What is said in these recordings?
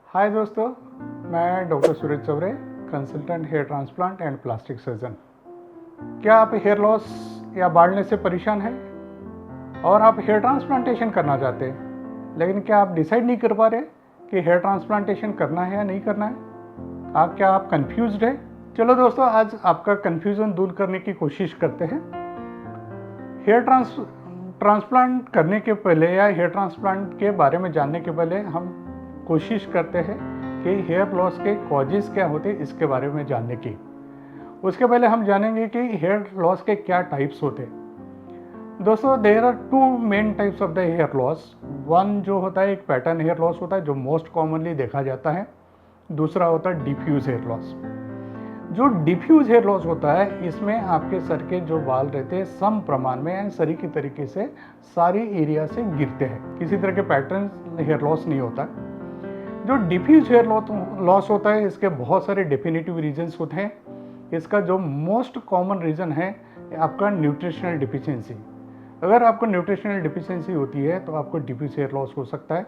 हाय दोस्तों, मैं doctor Suraj Chaure, consultant hair transplant and plastic surgeon. क्या आप हेयर लॉस या बाल्डनेस से परेशान हैं और आप हेयर ट्रांसप्लांटेशन करना चाहते हैं, लेकिन क्या आप डिसाइड नहीं कर पा रहे कि हेयर ट्रांसप्लांटेशन करना है या नहीं करना है? क्या आप कंफ्यूज्ड है? चलो दोस्तों, आज आपका कंफ्यूजन दूर करने की कोशिश करते हैं। हेयर ट्रांसप्लांट करने के पहले या हेयर ट्रांसप्लांट के बारे में जानने के पहले हम कोशिश करते हैं कि हेयर लॉस के कॉजेज़ क्या होते हैं इसके बारे में जानने की। उसके पहले हम जानेंगे कि हेयर लॉस के क्या टाइप्स होते हैं। दोस्तों, there are two main types of the hair loss. One जो होता है, एक पैटर्न हेयर लॉस होता है जो मोस्ट कॉमनली देखा जाता है। दूसरा होता है डिफ्यूज हेयर लॉस। जो डिफ्यूज हेयर लॉस होता है, इसमें आपके सर के जो बाल रहते हैं सम प्रमाण में यानी सरी की तरीके से सारी एरिया से गिरते हैं, किसी तरह के पैटर्न हेयर लॉस नहीं होता। जो डिफ्यूज हेयर लॉस होता है, इसके बहुत सारे डेफिनेटिव रीजंस होते हैं। इसका जो मोस्ट कॉमन रीज़न है आपका न्यूट्रिशनल डिफिशियंसी। अगर आपको न्यूट्रिशनल डिफिशियंसी होती है तो आपको डिफ्यूज हेयर लॉस हो सकता है।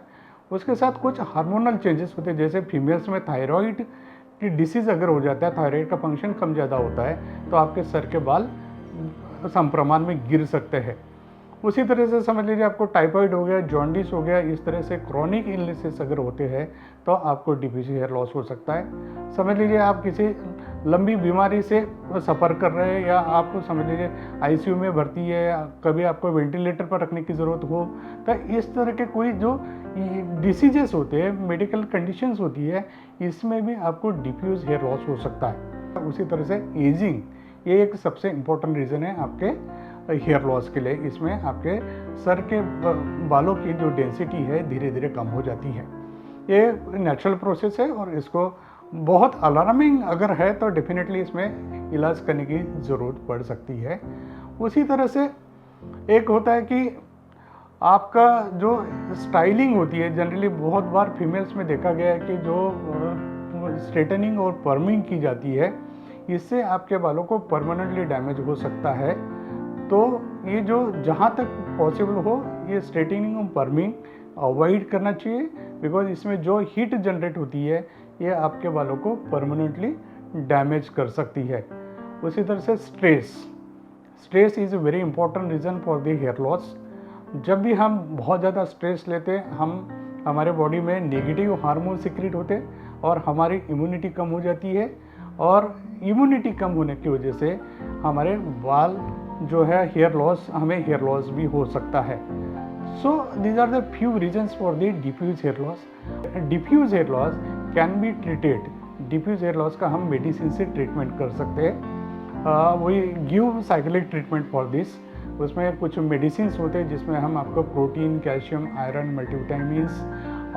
उसके साथ कुछ हार्मोनल चेंजेस होते हैं, जैसे फीमेल्स में थायराइड की डिसीज़ अगर हो जाता है, थायराइड का फंक्शन कम ज़्यादा होता है, तो आपके सर के बाल समप्रमाण में गिर सकते हैं। उसी तरह से समझ लीजिए आपको टाइफाइड हो गया, जॉन्डिस हो गया, इस तरह से क्रॉनिक इलनेसेस अगर होते हैं तो आपको डिफ्यूज हेयर लॉस हो सकता है। समझ लीजिए आप किसी लंबी बीमारी से सफ़र कर रहे हैं, या आप समझ लीजिए आईसीयू में भर्ती है, या कभी आपको वेंटिलेटर पर रखने की ज़रूरत हो, तो इस तरह के कोई जो डिसीजेस होते हैं, मेडिकल कंडीशंस होती है, इसमें भी आपको डिफ्यूज हेयर लॉस हो सकता है। उसी तरह से एजिंग, ये एक सबसे इम्पोर्टेंट रीज़न है आपके हेयर लॉस के लिए। इसमें आपके सर के बालों की जो डेंसिटी है धीरे धीरे कम हो जाती है। ये नेचुरल प्रोसेस है और इसको बहुत अलार्मिंग अगर है तो डेफिनेटली इसमें इलाज करने की ज़रूरत पड़ सकती है। उसी तरह से एक होता है कि आपका जो स्टाइलिंग होती है, जनरली बहुत बार फीमेल्स में देखा गया है कि जो स्ट्रेटनिंग और पर्मिंग की जाती है, इससे आपके बालों को परमानेंटली डैमेज हो सकता है। तो ये जो जहाँ तक पॉसिबल हो ये स्ट्रेटनिंग और पर्मिंग अवॉइड करना चाहिए, बिकॉज इसमें जो हीट जनरेट होती है ये आपके बालों को परमानेंटली डैमेज कर सकती है। उसी तरह से stress is a very important reason for the hair loss. जब भी हम बहुत ज़्यादा स्ट्रेस लेते हैं, हमारे बॉडी में नेगेटिव हार्मोन सिक्रेट होते हैं और हमारी इम्यूनिटी कम हो जाती है, और इम्यूनिटी कम होने की वजह से हमारे बाल जो है हमें हेयर लॉस भी हो सकता है। So these are the few reasons for the diffuse hair loss. Diffuse hair loss can be treated. Diffuse hair loss का हम मेडिसिन से ट्रीटमेंट कर सकते हैं। We give cyclic treatment for this. उसमें कुछ मेडिसिन होते हैं जिसमें हम आपको प्रोटीन, कैल्शियम, आयरन, मल्टीविटामिन्स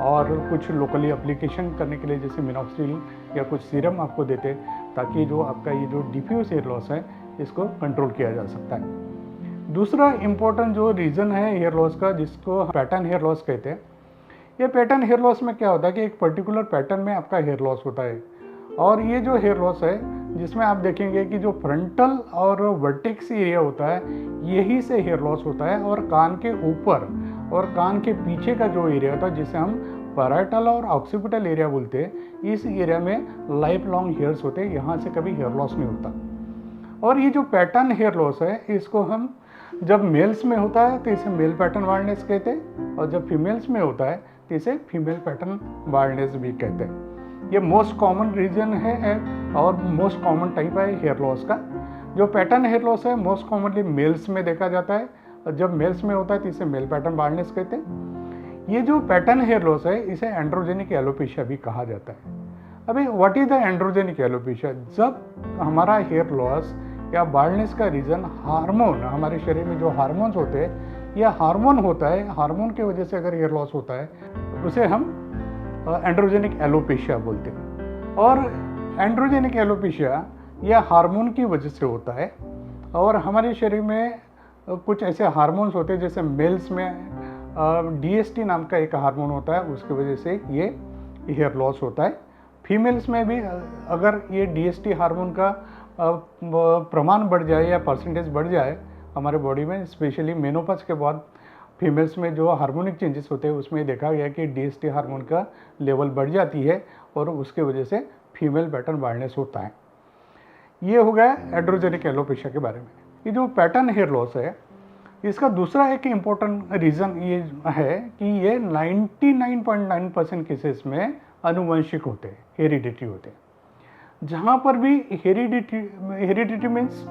और कुछ लोकली एप्लीकेशन करने के लिए जैसे मिनॉक्सिल या कुछ सीरम आपको देते हैं, ताकि जो आपका ये जो डिफ्यूज हेयर लॉस है इसको कंट्रोल किया जा सकता है। दूसरा इम्पोर्टेंट जो रीज़न है हेयर लॉस का, जिसको पैटर्न हेयर लॉस कहते हैं, ये पैटर्न हेयर लॉस में क्या होता है कि एक पर्टिकुलर पैटर्न में आपका हेयर लॉस होता है, और ये जो हेयर लॉस है जिसमें आप देखेंगे कि जो फ्रंटल और वर्टेक्स एरिया होता है यही से हेयर लॉस होता है, और कान के ऊपर और कान के पीछे का जो एरिया होता है जिसे हम पैराइटल और ऑक्सीपिटल एरिया बोलते हैं, इस एरिया में लाइफ लॉन्ग हेयर्स होते हैं, यहाँ से कभी हेयर लॉस नहीं होता। और ये जो पैटर्न हेयर लॉस है इसको हम जब मेल्स में होता है तो इसे मेल पैटर्न बाल्डनेस कहते हैं, और जब फीमेल्स में होता है तो इसे फीमेल पैटर्न बाल्डनेस भी कहते हैं। ये मोस्ट कॉमन रीजन है और मोस्ट कॉमन टाइप है हेयर लॉस का। जो पैटर्न हेयर लॉस है मोस्ट कॉमनली मेल्स में देखा जाता है, और जब मेल्स में होता है तो इसे मेल पैटर्न बाल्डनेस कहते हैं। ये जो पैटर्न हेयर लॉस है इसे एंड्रोजेनिक एलोपेशिया भी कहा जाता है। अभी what is the androgenic alopecia? जब हमारा हेयर लॉस या बाल्डनेस का रीज़न हार्मोन, हमारे शरीर में जो हार्मोन्स होते हैं या हार्मोन होता है, हार्मोन की वजह से अगर हेयर लॉस होता है उसे हम एंड्रोजेनिक एलोपेशिया बोलते हैं। और एंड्रोजेनिक एलोपेशिया यह हार्मोन की वजह से होता है, और हमारे शरीर में कुछ ऐसे हार्मोन्स होते हैं जैसे मेल्स में डीएसटी नाम का एक हार्मोन होता है, उसकी वजह से ये हेयर लॉस होता है। फीमेल्स में भी अगर ये डीएसटी हार्मोन का प्रमाण बढ़ जाए या परसेंटेज बढ़ जाए हमारे बॉडी में, स्पेशली मेनोपॉज के बाद फीमेल्स में जो हार्मोनिक चेंजेस होते हैं उसमें देखा गया कि DHT हार्मोन का लेवल बढ़ जाती है और उसके वजह से फीमेल पैटर्न बाल्डनेस होता है। ये हो गया एंड्रोजेनिक एलोपेशिया के बारे में। ये जो पैटर्न हेयर लॉस है, इसका दूसरा एक इम्पोर्टेंट रीज़न ये है कि ये 99.9% केसेस में आनुवंशिक होते हैं, हेरिडिटी होते हैं। जहाँ पर भी हेरिडिटी मीन्स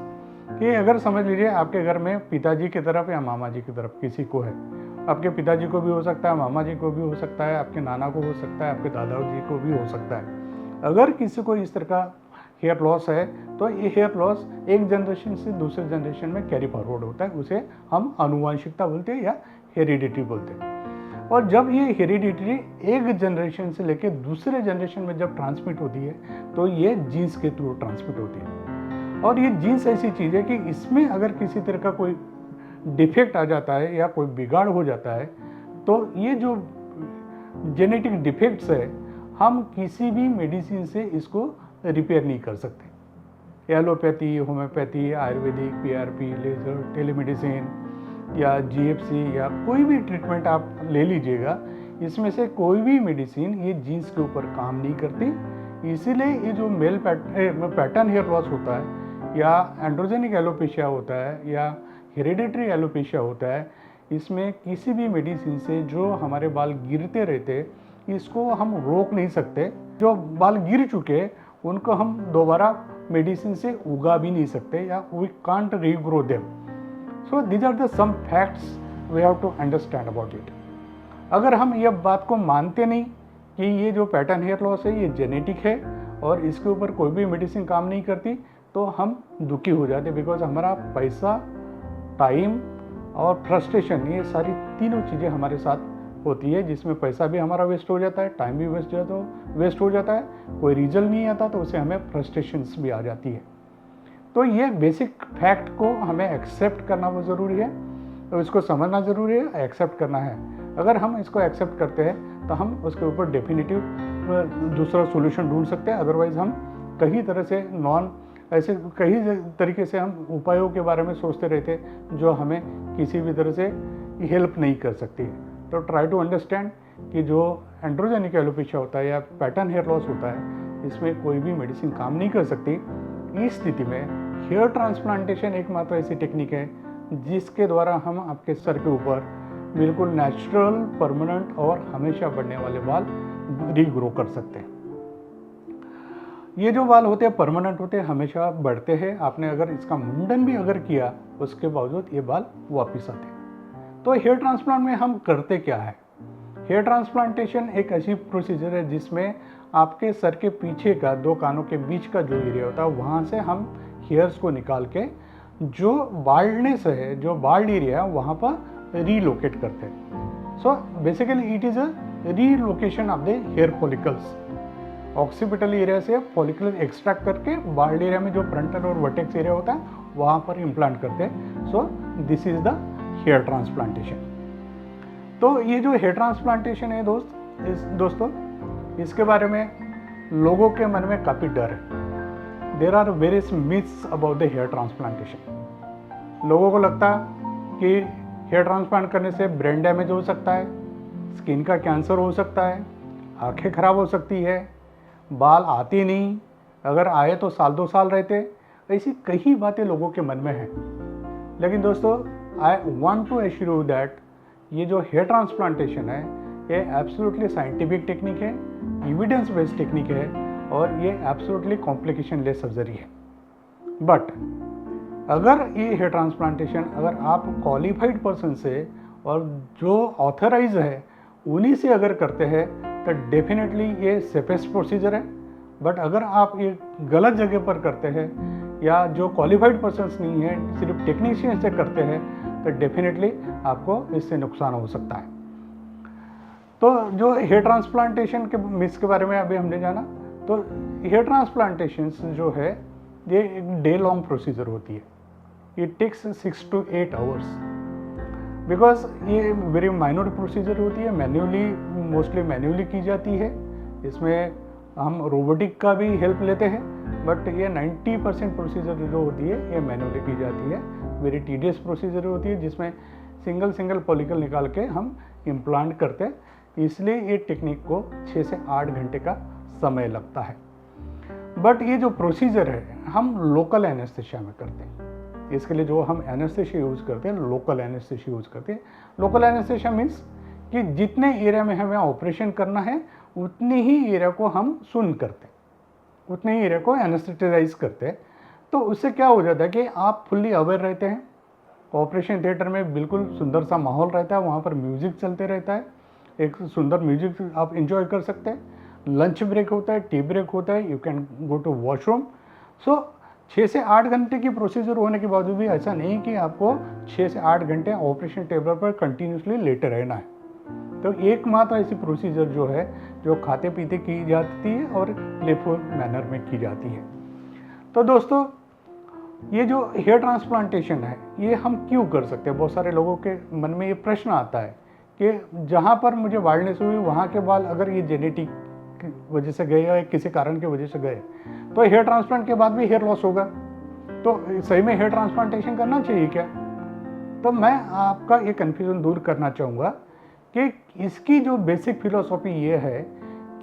कि अगर समझ लीजिए आपके घर में पिताजी की तरफ या मामा जी की तरफ किसी को है, आपके पिताजी को भी हो सकता है, मामा जी को भी हो सकता है, आपके नाना को हो सकता है, आपके दादाजी को भी हो सकता है। अगर किसी को इस तरह का हेयर लॉस है तो ये हेयर लॉस एक जनरेशन से दूसरे जनरेशन में कैरी फॉरवर्ड होता है, उसे हम आनुवंशिकता बोलते हैं या हेरिडिटी बोलते हैं। और जब ये हेरिडिटी एक जनरेशन से लेकर दूसरे जनरेशन में जब ट्रांसमिट होती है तो ये जीन्स के थ्रू ट्रांसमिट होती है। और ये जीन्स ऐसी चीज़ है कि इसमें अगर किसी तरह का कोई डिफेक्ट आ जाता है या कोई बिगाड़ हो जाता है तो ये जो जेनेटिक डिफेक्ट्स है हम किसी भी मेडिसिन से इसको रिपेयर नहीं कर सकते। Allopathy, homeopathy, ayurvedic, PRP, laser, telemedicine या GFC या कोई भी ट्रीटमेंट आप ले लीजिएगा, इसमें से कोई भी मेडिसिन ये जीन्स के ऊपर काम नहीं करती। इसीलिए ये जो मेल पैटर्न हेयर लॉस होता है या एंड्रोजेनिक एलोपेशिया होता है या हेरिडिटरी एलोपेशिया होता है, इसमें किसी भी मेडिसिन से जो हमारे बाल गिरते रहते इसको हम रोक नहीं सकते। जो बाल गिर चुके उनको हम दोबारा मेडिसिन से उगा भी नहीं सकते या we can't regrow them. So these are the some facts we have to understand about it. अगर हम ये बात को मानते नहीं कि ये जो पैटर्न हेयर लॉस है ये जेनेटिक है और इसके ऊपर कोई भी मेडिसिन काम नहीं करती तो हम दुखी हो जाते, बिकॉज हमारा पैसा, टाइम और फ्रस्ट्रेशन ये सारी तीनों चीज़ें हमारे साथ होती है, जिसमें पैसा भी हमारा वेस्ट हो जाता है, टाइम भी वेस्ट हो जाता है, कोई रिजल्ट नहीं आता तो उसे हमें फ्रस्ट्रेशंस भी आ जाती है। तो ये बेसिक फैक्ट को हमें एक्सेप्ट करना बहुत ज़रूरी है, तो इसको समझना ज़रूरी है, एक्सेप्ट करना है। अगर हम इसको एक्सेप्ट करते हैं तो हम उसके ऊपर डेफिनेटिव दूसरा सोल्यूशन ढूंढ सकते हैं। अदरवाइज़ हम कई तरह से ऐसे कई तरीके से हम उपायों के बारे में सोचते रहते जो हमें किसी भी तरह से हेल्प नहीं कर सकती है। तो ट्राई टू अंडरस्टैंड कि जो एंड्रोजेनिक एलोपेशिया होता है या पैटर्न हेयर लॉस होता है इसमें कोई भी मेडिसिन काम नहीं कर सकती। इस स्थिति में हेयर ट्रांसप्लांटेशन एकमात्र ऐसी टेक्निक है जिसके द्वारा हम आपके सर के ऊपर बिल्कुल नेचुरल, परमानेंट और हमेशा बढ़ने वाले बाल रीग्रो कर सकते हैं। ये जो बाल होते हैं परमानेंट होते हैं, हमेशा बढ़ते हैं। आपने अगर इसका मुंडन भी अगर किया उसके बावजूद ये बाल वापस आते हैं। तो हेयर ट्रांसप्लांट में हम करते क्या है? हेयर ट्रांसप्लांटेशन एक ऐसी प्रोसीजर है जिसमें आपके सर के पीछे का, दो कानों के बीच का जो एरिया होता है वहाँ से हम हेयर्स को निकाल के जो बाल्डनेस है, जो बाल्ड एरिया है वहाँ पर रीलोकेट करते हैं। So basically it is a relocation of the hair follicles. Occipital area से फॉलिकल एक्सट्रैक्ट करके बाल्ड एरिया में जो फ्रंटल और वर्टेक्स एरिया होता है वहाँ पर इम्प्लांट करते हैं। So this is the hair transplantation. तो ये जो हेयर ट्रांसप्लांटेशन है दोस्तों इसके बारे में लोगों के मन में काफ़ी डर है। There are various myths about the hair transplantation. लोगों को लगता है कि हेयर ट्रांसप्लांट करने से ब्रेन डैमेज हो सकता है, स्किन का कैंसर हो सकता है, आंखें खराब हो सकती है, बाल आते नहीं, अगर आए तो साल 2 साल रहते। ऐसी कई बातें लोगों के मन में हैं। लेकिन दोस्तों I want to assure you that ये जो हेयर ट्रांसप्लांटेशन है ये एब्सोल्युटली साइंटिफिक टेक्निक है, एविडेंस बेस्ड टेक्निक है और ये एब्सोल्युटली कॉम्प्लिकेशन लेस सर्जरी है। बट अगर ये हेयर ट्रांसप्लांटेशन अगर आप क्वालिफाइड पर्सन से और जो ऑथराइज है उन्हीं से अगर करते हैं तो डेफिनेटली ये सेफेस्ट प्रोसीजर है। बट अगर आप ये गलत जगह पर करते हैं या जो क्वालिफाइड पर्सन्स नहीं है, सिर्फ टेक्नीशियन से करते हैं तो डेफिनेटली आपको इससे नुकसान हो सकता है। तो जो हेयर ट्रांसप्लांटेशन के मिथ्स के बारे में अभी हमने जाना, तो हेयर ट्रांसप्लांटेशन जो है ये एक डे लॉन्ग प्रोसीजर होती है। It takes 6 to 8 hours because ये वेरी माइनर प्रोसीजर होती है, मैन्युअली मोस्टली मैन्युअली की जाती है। इसमें हम रोबोटिक का भी हेल्प लेते हैं बट ये 90% प्रोसीजर जो होती है ये मैन्युअली की जाती है। वेरी टीडियस प्रोसीजर होती है जिसमें सिंगल सिंगल फॉलिकल निकाल के हम इम्प्लांट करते हैं, इसलिए ये टेक्निक को 6 से 8 घंटे का समय लगता है। बट ये जो प्रोसीजर है हम लोकल एनेस्थेशिया में करते हैं। इसके लिए जो हम एनेस्थेशिया यूज़ करते हैं लोकल एनेस्थेशिया यूज़ करते हैं। लोकल एनेस्थेशिया मीन्स कि जितने एरिया में हमें ऑपरेशन करना है उतनी ही एरिया को हम सुन करते हैं, उतने ही एरिया को एनेस्थेटाइज करते हैं। तो उससे क्या हो जाता है कि आप फुल्ली अवेयर रहते हैं। ऑपरेशन थिएटर में बिल्कुल सुंदर सा माहौल रहता है, वहाँ पर म्यूज़िक चलते रहता है, एक सुंदर म्यूजिक आप इंजॉय कर सकते हैं। लंच ब्रेक होता है, टी ब्रेक होता है, you can go to washroom. So 6 से 8 घंटे की प्रोसीजर होने के बावजूद भी ऐसा नहीं कि आपको 6 से 8 घंटे ऑपरेशन टेबल पर कंटिन्यूसली लेटे रहना है। तो एकमात्र ऐसी प्रोसीजर जो है जो खाते पीते की जाती है और प्लेफुल मैनर में की जाती है। तो दोस्तों ये जो हेयर ट्रांसप्लांटेशन है ये हम क्यों कर सकते हैं? बहुत सारे लोगों के मन में ये प्रश्न आता है कि जहाँ पर मुझे बाल्डनेस हुई वहाँ के बाल अगर ये जेनेटिक की वजह से गए या किसी कारण की वजह से गए तो हेयर ट्रांसप्लांट के बाद भी हेयर लॉस होगा, तो सही में हेयर ट्रांसप्लांटेशन करना चाहिए क्या? तो मैं आपका ये कन्फ्यूज़न दूर करना चाहूँगा कि इसकी जो बेसिक फिलॉसफी ये है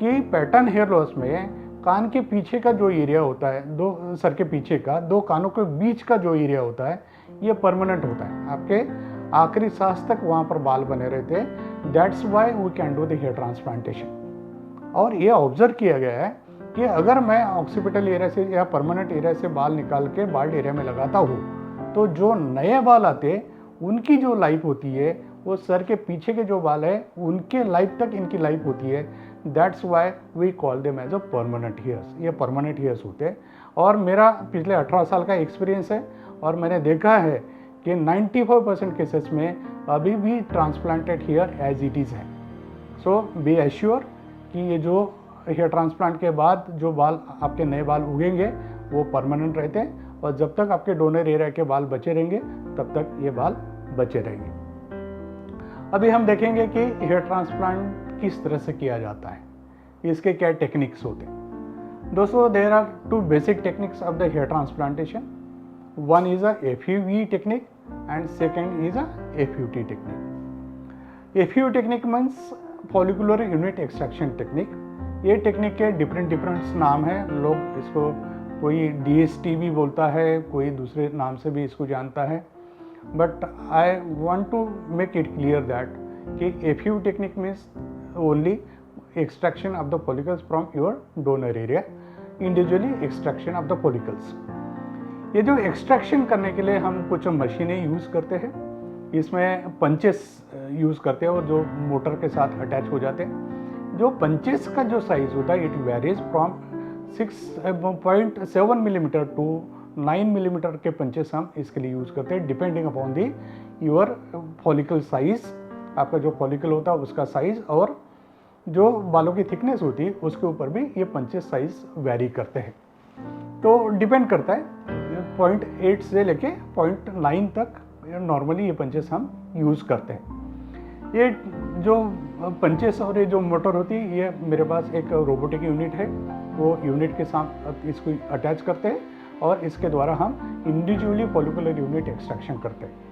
कि पैटर्न हेयर लॉस में कान के पीछे का जो एरिया होता है, दो सर के पीछे का दो कानों के बीच का जो एरिया होता है ये परमानेंट होता है, आपके आखिरी सांस तक वहाँ पर बाल बने रहते हैं। That's why we can do the hair transplantation. और ये ऑब्जर्व किया गया है कि अगर मैं ऑक्सीपिटल एरिया से या परमानेंट एरिया से बाल निकाल के बाल्ड एरिया में लगाता हूँ तो जो नए बाल आते उनकी जो लाइफ होती है वो सर के पीछे के जो बाल है उनके लाइफ तक इनकी लाइफ होती है। That's why we call them as a permanent hairs. ये परमानेंट हेयर्स होते हैं। और मेरा पिछले 18 साल का एक्सपीरियंस है और मैंने देखा है कि 95% केसेस में अभी भी transplanted hair as it is है। सो बी एश्योर कि ये जो हेयर ट्रांसप्लांट के बाद जो बाल आपके नए बाल उगेंगे वो परमानेंट रहते हैं और जब तक आपके डोनर एरिया के बाल बचे रहेंगे तब तक ये बाल बचे रहेंगे। अभी हम देखेंगे कि हेयर ट्रांसप्लांट किस तरह से किया जाता है, इसके क्या टेक्निक्स होते हैं। दोस्तों there are 2 basic techniques of the hair transplantation. One is a FUE technique and second is a FUT technique. FUE technique means follicular unit extraction technique. ये टेक्निक के डिफरेंट नाम हैं। लोग इसको कोई DST भी बोलता है, कोई दूसरे नाम से भी इसको जानता है। But I want to make it clear that कि FUE technique means only extraction of the follicles from your donor area, individually extraction of the follicles. ये जो एक्सट्रैक्शन करने के लिए हम कुछ मशीनें यूज़ करते हैं, इसमें पंचेस यूज़ करते हैं और जो मोटर के साथ अटैच हो जाते हैं। जो पंचेस का जो साइज़ होता है it varies from 6.7 millimetre to 9 millimetre के पंचेस हम इसके लिए यूज़ करते हैं, depending upon the your follicle size. आपका जो फॉलिकल होता है उसका साइज़ और जो बालों की थिकनेस होती है उसके ऊपर भी ये पंचेस साइज़ वेरी करते हैं। तो डिपेंड करता है 0.8 से लेके 0.9 तक नॉर्मली ये पंचेस हम यूज़ करते हैं। ये जो पंचेस और ये जो मोटर होती है ये मेरे पास एक रोबोटिक यूनिट है, वो यूनिट के साथ इसको अटैच करते हैं और इसके द्वारा हम इंडिविजुअली फॉलिकुलर यूनिट एक्सट्रैक्शन करते हैं।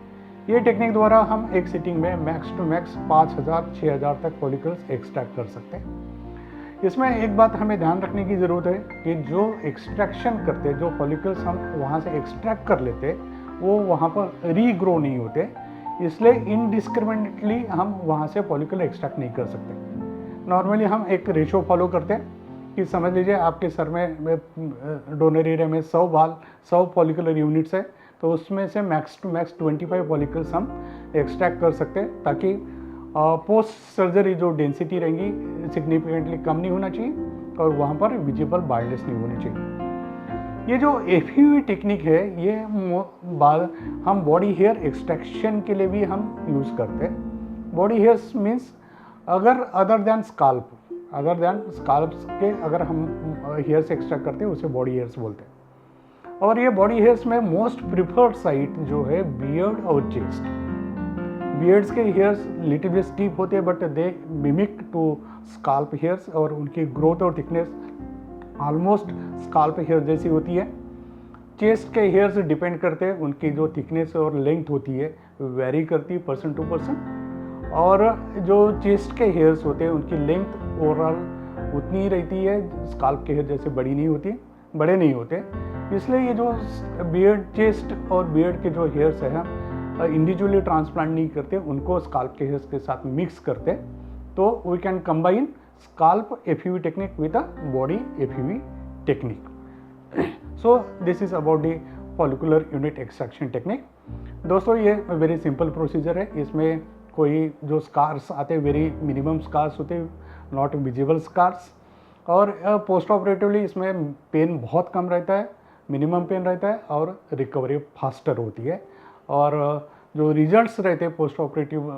ये टेक्निक द्वारा हम एक सिटिंग में मैक्स टू मैक्स 5000-6000 तक फॉलिकल्स एक्सट्रैक्ट कर सकते हैं। इसमें एक बात हमें ध्यान रखने की ज़रूरत है कि जो एक्सट्रैक्शन करते जो फॉलिकल्स हम वहाँ से एक्सट्रैक्ट कर लेते वो वहाँ पर रीग्रो नहीं होते, इसलिए इनडिस्क्रिमिनेटली हम वहाँ से फॉलिकल एक्सट्रैक्ट नहीं कर सकते। नॉर्मली हम एक रेशो फॉलो करते हैं कि समझ लीजिए आपके सर में डोनर एरिया में 100 फॉलिकुलर यूनिट्स है तो उसमें से मैक्स टू मैक्स 25 फॉलिकल्स हम एक्सट्रैक्ट कर सकते हैं, ताकि पोस्ट सर्जरी जो डेंसिटी रहेंगी सिग्निफिकेंटली कम नहीं होना चाहिए और वहाँ पर विजिबल बाल्डनेस नहीं होनी चाहिए। ये जो FUE टेक्निक है ये हम बॉडी हेयर एक्सट्रैक्शन के लिए भी हम यूज़ करते हैं। बॉडी हेयर्स मीन्स अगर अदर देन स्काल्प के अगर हम हेयर्स एक्सट्रैक्ट करते हैं उसे बॉडी हेयर्स बोलते हैं। और ये बॉडी हेयर्स में मोस्ट प्रिफर्ड साइट जो है बियर्ड और चेस्ट। बियर्ड्स के हेयर्स लिटिल बिट स्टीप होते हैं but they mimic to scalp hairs और उनकी ग्रोथ और थिकनेस ऑलमोस्ट स्काल्प हेयर जैसी होती है। चेस्ट के हेयर्स डिपेंड करते हैं, उनकी जो थिकनेस और लेंथ होती है वेरी करती है पर्सन टू पर्सन, और जो चेस्ट के हेयर्स होते हैं उनकी लेंथ ओवरऑल उतनी ही रहती है, स्काल्प के हेयर जैसे बड़ी नहीं होती, बड़े नहीं होते। इसलिए ये जो बियर्ड, चेस्ट और बियर्ड के जो हेयर्स हैं इंडिविजुअली ट्रांसप्लांट नहीं करते, उनको स्काल्प के हेयर्स के साथ मिक्स करते, तो we can combine scalp FUE technique with a body FUE technique. So this is about the follicular unit extraction technique. दोस्तों ये वेरी सिंपल प्रोसीजर है, इसमें कोई जो स्कार्स आते हैं वेरी मिनिमम स्कार्स होते हैं, नॉट विजिबल स्कार्स, और पोस्ट ऑपरेटिवली इसमें पेन बहुत कम रहता है, मिनिमम पेन रहता है, और रिकवरी फास्टर होती है, और जो रिजल्ट्स रहते हैं पोस्ट ऑपरेटिव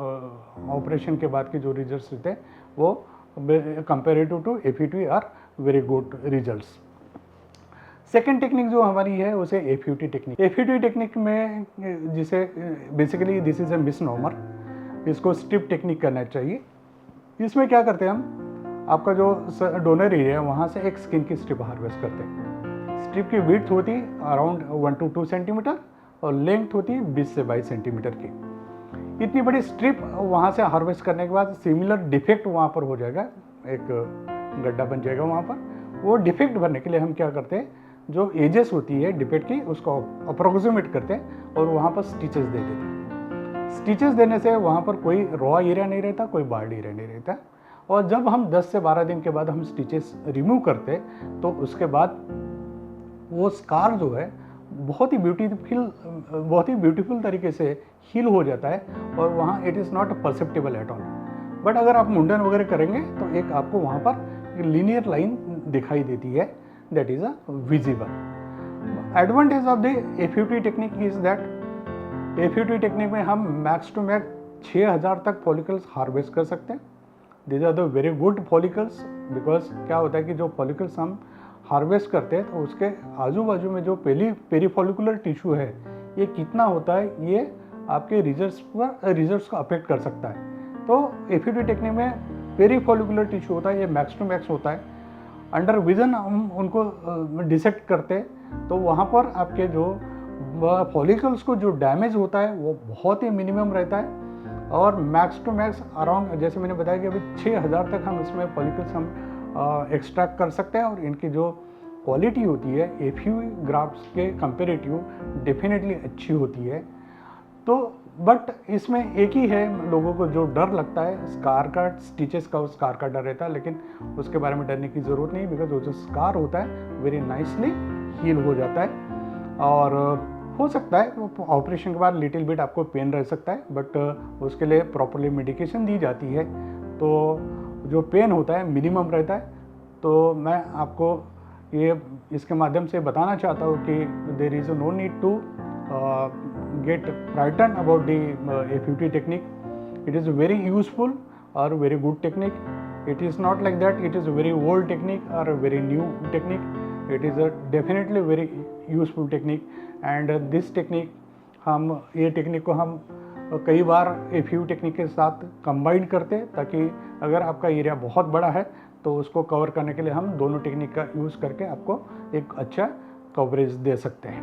ऑपरेशन के बाद के जो रिजल्ट्स रहते हैं वो comparative to FUT are very good results. Second technique जो हमारी है उसे एफयूटी टेक्निक। एफयूटी टेक्निक में जिसे बेसिकली दिस इज ए मिसनॉमर, इसको स्ट्रिप टेक्निक करना चाहिए। इसमें क्या करते हैं हम, आपका जो डोनर एरिया है वहाँ से एक स्किन की स्ट्रिप हार्वेस्ट करते हैं। स्ट्रिप की विड्थ होती है अराउंड 1 to 2 सेंटीमीटर और लेंथ होती है 20 से 22 सेंटीमीटर की। इतनी बड़ी स्ट्रिप वहाँ से हार्वेस्ट करने के बाद सिमिलर डिफेक्ट वहाँ पर हो जाएगा, एक गड्ढा बन जाएगा वहाँ पर। वो डिफेक्ट भरने के लिए हम क्या करते हैं, जो एजेस होती है डिफेक्ट की उसको अप्रोक्सीमेट करते हैं और वहाँ पर स्टिचेस दे देते हैं। स्टिचेस देने से वहाँ पर कोई रॉ एरिया नहीं रहता, कोई बार्ड एरिया नहीं रहता, और जब हम 10 से 12 दिन के बाद हम स्टिचेस रिमूव करते तो उसके बाद वो स्कार जो है बहुत ही ब्यूटीफुल तरीके से हील हो जाता है, और वहाँ it is not perceptible at all. But अगर आप मुंडन वगैरह करेंगे तो एक आपको वहाँ पर लीनियर लाइन दिखाई देती है, that is a visible. Advantage of the FUT technique is that FUT technique में हम मैक्स टू मैक्स 6000 तक फॉलिकल्स हार्वेस्ट कर सकते हैं। These are the very good follicles, because क्या होता है कि जो फॉलिकल्स हम हार्वेस्ट करते हैं तो उसके आजू बाजू में जो पेरीफॉलिकुलर टिश्यू है ये कितना होता है, ये आपके रिजल्ट्स को अफेक्ट कर सकता है। तो एफयूटी टेक्निक में पेरीफॉलिकुलर टिश्यू होता है, ये मैक्स टू मैक्स होता है। अंडर विजन हम उनको डिसेक्ट करते हैं तो वहाँ पर आपके जो फॉलिकल्स को जो डैमेज होता है वो बहुत ही मिनिमम रहता है, और मैक्स टू मैक्स अराउंड, जैसे मैंने बताया कि अभी 6000 तक हम इसमें फॉलिकल्स हम एक्सट्रैक्ट कर सकते हैं, और इनकी जो क्वालिटी होती है एफयूवी ग्राफ्ट्स के कंपेरेटिव डेफिनेटली अच्छी होती है। तो बट इसमें एक ही है, लोगों को जो डर लगता है स्कार का, स्टिचेस का, स्कार का डर रहता है, लेकिन उसके बारे में डरने की ज़रूरत नहीं, बिकॉज वो जो स्कार होता है वेरी नाइसली हील हो जाता है। और हो सकता है ऑपरेशन के बाद लिटिल बिट आपको पेन रह सकता है, बट उसके लिए प्रॉपरली मेडिकेशन दी जाती है, तो जो पेन होता है मिनिमम रहता है। तो मैं आपको ये इसके माध्यम से बताना चाहता हूँ कि there is no need to get frightened about the FUT technique. It is a very useful or very good technique. It is not like that it is a very old technique or a very new technique. It is a definitely very useful technique, and this technique ये technique को हम कई बार FU technique के साथ combine करते हैं, ताकि अगर आपका एरिया बहुत बड़ा है तो उसको कवर करने के लिए हम दोनों टेक्निक का यूज़ करके आपको एक अच्छा कवरेज दे सकते हैं।